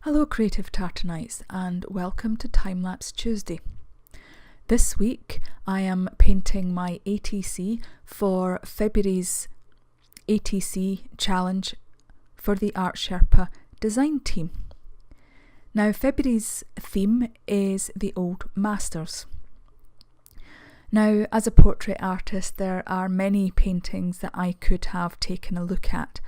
Hello creative Tartanites and welcome to Timelapse Tuesday. This week I am painting my ATC for February's ATC challenge for the Art Sherpa design team. Now February's theme is the Old Masters. Now as a portrait artist there are many paintings that I could have taken a look at.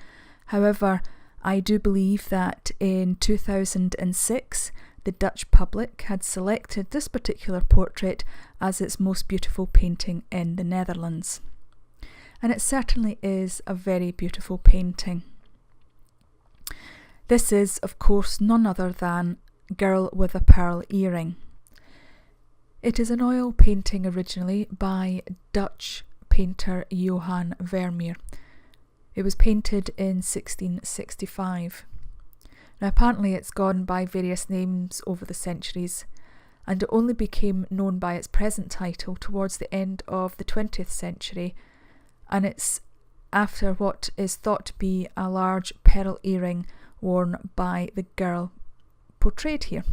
However, I do believe that in 2006 the Dutch public had selected this particular portrait as its most beautiful painting in the Netherlands. And it certainly is a very beautiful painting. This is, of course, none other than Girl with a Pearl Earring. It is an oil painting originally by Dutch painter Johannes Vermeer. It was painted in 1665. Now apparently it's gone by various names over the centuries, and it only became known by its present title towards the end of the 20th century, and it's after what is thought to be a large pearl earring worn by the girl portrayed here.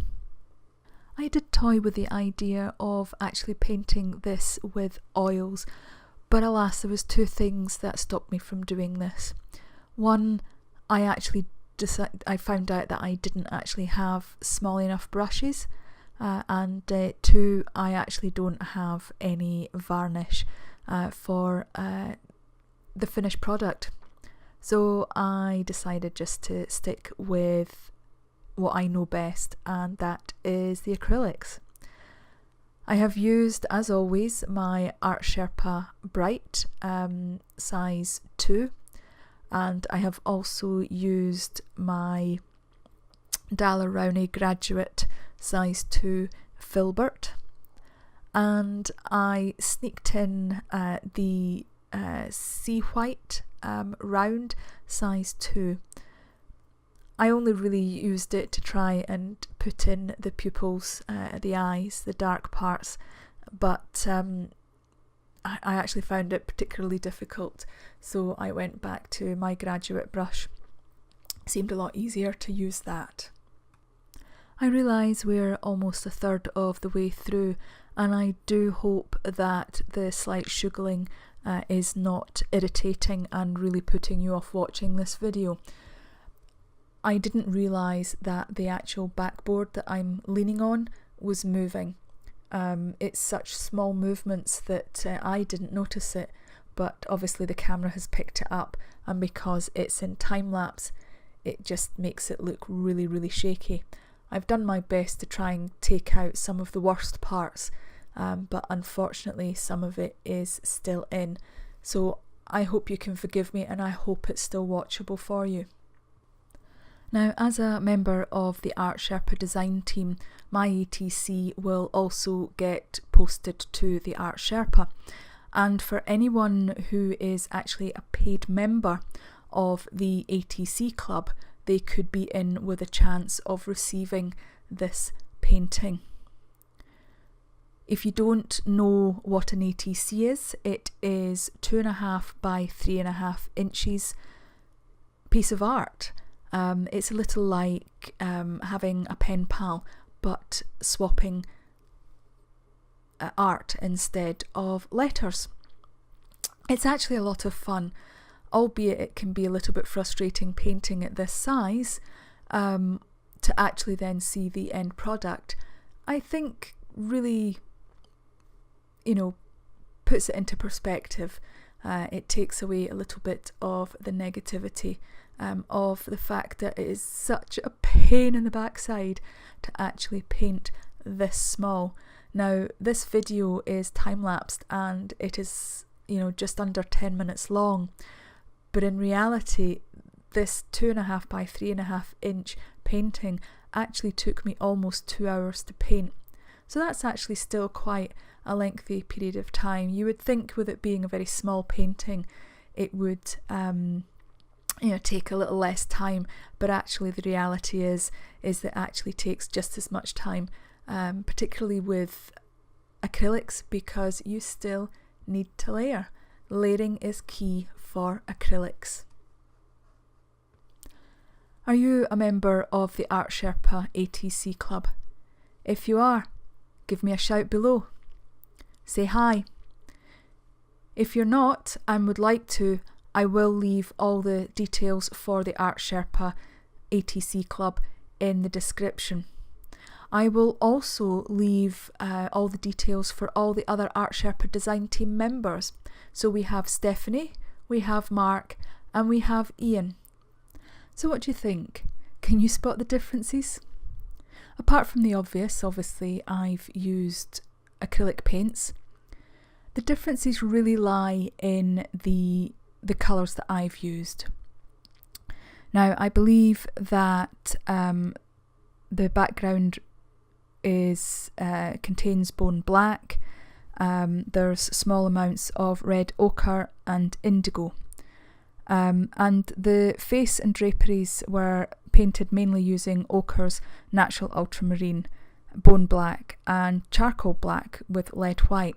I did toy with the idea of actually painting this with oils, but alas, there was two things that stopped me from doing this. One, I found out that I didn't actually have small enough brushes, and two, I actually don't have any varnish for the finished product. So I decided just to stick with what I know best, and that is the acrylics. I have used, as always, my Art Sherpa Bright size 2, and I have also used my Daler-Rowney Graduate size 2 Filbert, and I sneaked in the Sea White round size 2. I only really used it to try and put in the pupils, the eyes, the dark parts, but I actually found it particularly difficult, so I went back to my graduate brush. It seemed a lot easier to use that. I realise we're almost a third of the way through, and I do hope that the slight shuggling is not irritating and really putting you off watching this video. I didn't realise that the actual backboard that I'm leaning on was moving. It's such small movements that I didn't notice it, but obviously the camera has picked it up, and because it's in time-lapse it just makes it look really, really shaky. I've done my best to try and take out some of the worst parts, but unfortunately some of it is still in. So I hope you can forgive me, and I hope it's still watchable for you. Now, as a member of the Art Sherpa design team, my ATC will also get posted to the Art Sherpa. And for anyone who is actually a paid member of the ATC club, they could be in with a chance of receiving this painting. If you don't know what an ATC is, it is 2.5 by 3.5 inches piece of art. It's a little like having a pen pal, but swapping art instead of letters. It's actually a lot of fun, albeit it can be a little bit frustrating painting at this size to actually then see the end product. I think really, puts it into perspective. It takes away a little bit of the negativity of the fact that it is such a pain in the backside to actually paint this small. Now this video is time-lapsed and it is just under 10 minutes long, but in reality this 2.5 by 3.5 inch painting actually took me almost 2 hours to paint. So that's actually still quite a lengthy period of time. You would think with it being a very small painting it would take a little less time, but actually the reality is that it actually takes just as much time, particularly with acrylics, because you still need to layer. Layering is key for acrylics. Are you a member of the Art Sherpa ATC club? If you are, give me a shout below. Say hi. If you're not and would like to, I will leave all the details for the Art Sherpa ATC club in the description. I will also leave all the details for all the other Art Sherpa design team members. So we have Stephanie, we have Mark, and we have Ian. So what do you think? Can you spot the differences? Apart from the obvious, obviously I've used acrylic paints. The differences really lie in the colours that I've used. Now I believe that the background contains bone black. There's small amounts of red ochre and indigo. And the face and draperies were painted mainly using ochres, natural ultramarine, bone black and charcoal black with lead white.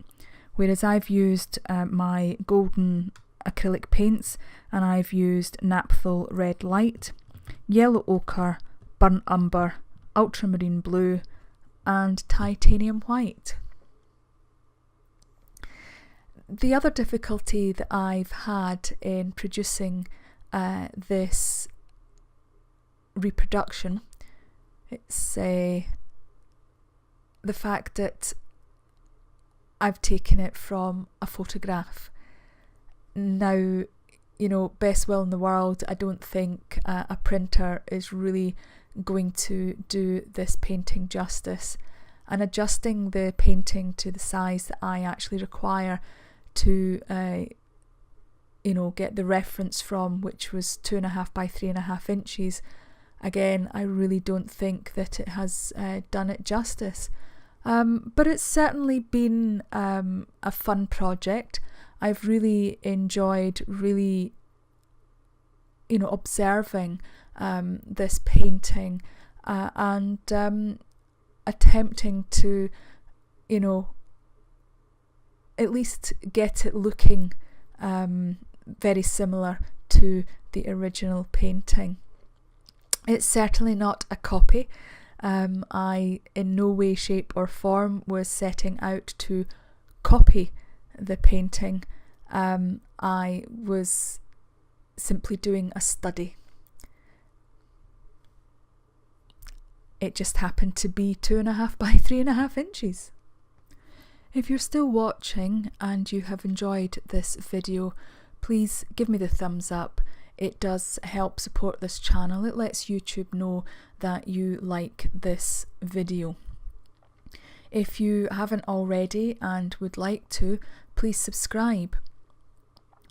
Whereas I've used my golden acrylic paints, and I've used naphtha red light, yellow ochre, burnt umber, ultramarine blue and titanium white. The other difficulty that I've had in producing this reproduction, it's the fact that I've taken it from a photograph. Now, you know, best will in the world, I don't think a printer is really going to do this painting justice, and adjusting the painting to the size that I actually require to get the reference from, which was 2.5 by 3.5 inches. Again, I really don't think that it has done it justice. But it's certainly been a fun project. I've really enjoyed observing this painting and attempting to, at least get it looking very similar to the original painting. It's certainly not a copy. I in no way, shape or form was setting out to copy the painting. I was simply doing a study. It just happened to be 2.5 by 3.5 inches. If you're still watching and you have enjoyed this video, please give me the thumbs up. It does help support this channel. It lets YouTube know that you like this video. If you haven't already and would like to, please subscribe.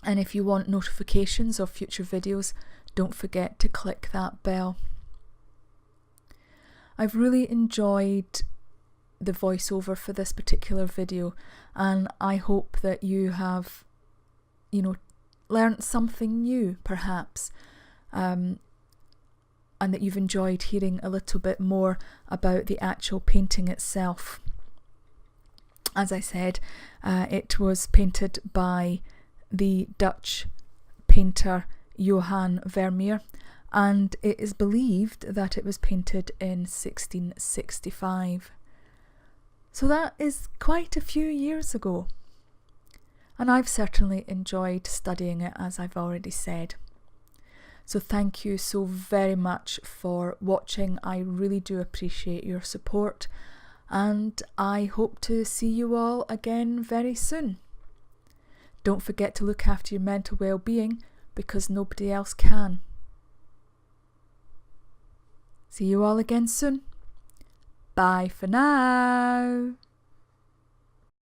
And if you want notifications of future videos, don't forget to click that bell. I've really enjoyed the voiceover for this particular video, and I hope that you have, learnt something new perhaps, and that you've enjoyed hearing a little bit more about the actual painting itself. As I said, it was painted by the Dutch painter Johannes Vermeer, and it is believed that it was painted in 1665. So that is quite a few years ago, and I've certainly enjoyed studying it, as I've already said. So thank you so very much for watching. I really do appreciate your support, and I hope to see you all again very soon. Don't forget to look after your mental well-being, because nobody else can. See you all again soon. Bye for now.